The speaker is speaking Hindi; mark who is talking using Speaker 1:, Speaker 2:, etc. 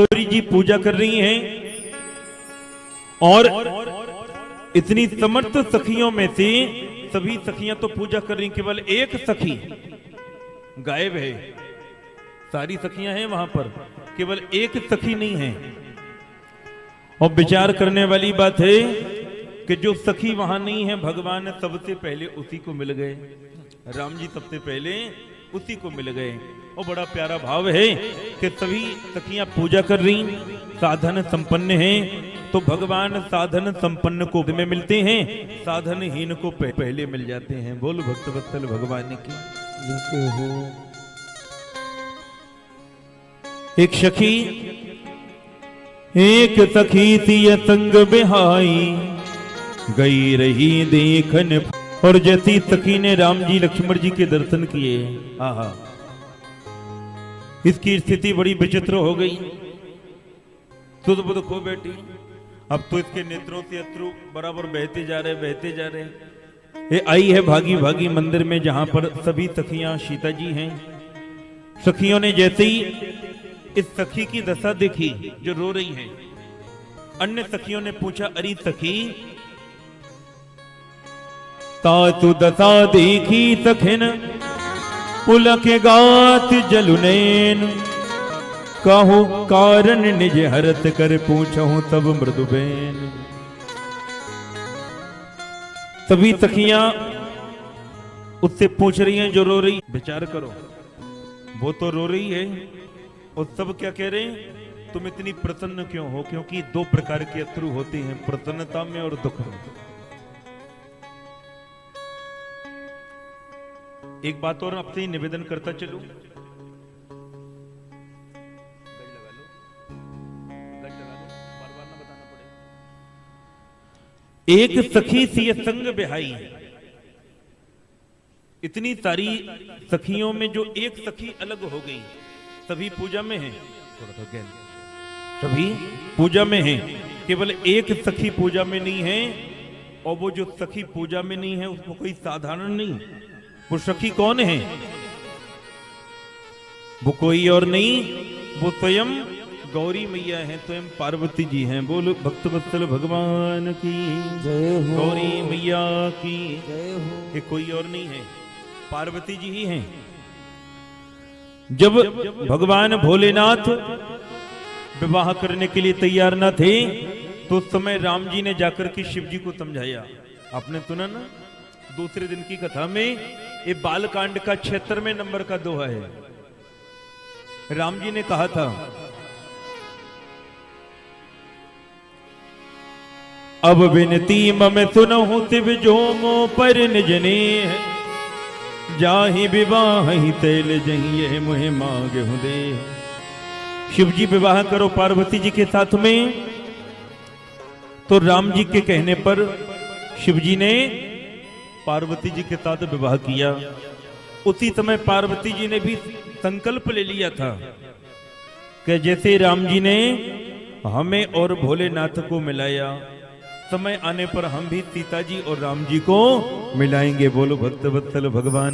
Speaker 1: गौरी जी पूजा कर रही हैं और इतनी समर्थ सखियों में से सभी सखियां तो पूजा कर रही, केवल एक सखी गायब है। सारी सखियां हैं वहां पर, केवल एक सखी नहीं है। और विचार करने वाली बात है कि जो सखी वहां नहीं है, भगवान सबसे पहले उसी को मिल गए। राम जी सबसे पहले उसी को मिल गए। और बड़ा प्यारा भाव है कि सभी सखियां पूजा कर रही, साधन संपन्न हैं, तो भगवान साधन संपन्न को में मिलते हैं, साधनहीन को पहले मिल जाते हैं। बोल भक्तवत्सल भगवान की। एक सखी थी संग बिहाई, गई रही देखन। और जैसी सखी ने राम जी लक्ष्मण जी के दर्शन किए, आहा, इसकी स्थिति बड़ी विचित्र हो गई। तुद बुद खो बैठी। अब तो इसके नेत्रों से अश्रु बराबर बहते जा रहे। ये आई है भागी भागी मंदिर में, जहां पर सभी सखियां सीता जी हैं। सखियों ने जैसे ही इस सखी की दशा देखी जो रो रही है, अन्य सखियों ने पूछा, अरे सखी, तातु दशा देखी सखिन, पुलक गात जलुनैन। काहू कारण निज हरत कर पूछहूं तब मृदुबेन। सभी सखियां उससे पूछ रही हैं जो रो रही। विचार करो, वो तो रो रही है और सब क्या कह रहे हैं, तुम इतनी प्रसन्न क्यों हो? क्योंकि दो प्रकार के अश्रु होते हैं, प्रसन्नता में और दुख में। एक बात और आपसे निवेदन करता चलूं, एक सखी सी संग बिहाई। इतनी सारी सखियों में जो एक सखी अलग हो गई। सभी पूजा में हैं, थोड़ा सा ज्ञान, सभी पूजा में हैं, केवल एक सखी पूजा में नहीं है। और वो जो सखी पूजा में नहीं है उसको कोई साधारण नहीं, वो सखी कौन है? वो कोई और नहीं, वो स्वयं गौरी मैया है, स्वयं पार्वती जी हैं। बोलो भक्तवत्सल भगवान की जय हो, गौरी मैया की जय हो। ये कोई और नहीं है, पार्वती जी ही हैं। जब भगवान भोलेनाथ विवाह करने के लिए तैयार न थे, तो उस समय राम जी ने जाकर के शिव जी को समझाया। आपने सुना ना, दूसरे दिन की कथा में, ये बालकांड का 76वें नंबर का दोहा है। राम जी ने कहा था, अब विनती मम सुनहु शिव जो मो पर निजने, जाहि विवाह ही तैल जहिए मुहे मांगे हूं दे। शिव जी विवाह करो पार्वती जी के साथ में। तो राम जी के कहने पर शिव जी ने पार्वती जी के साथ विवाह किया। उसी समय पार्वती जी ने भी संकल्प ले लिया था कि जैसे राम जी ने हमें और भोलेनाथ को मिलाया, समय आने पर हम भी सीता जी और राम जी को मिलाएंगे। बोलो भक्तवत्सल भगवान।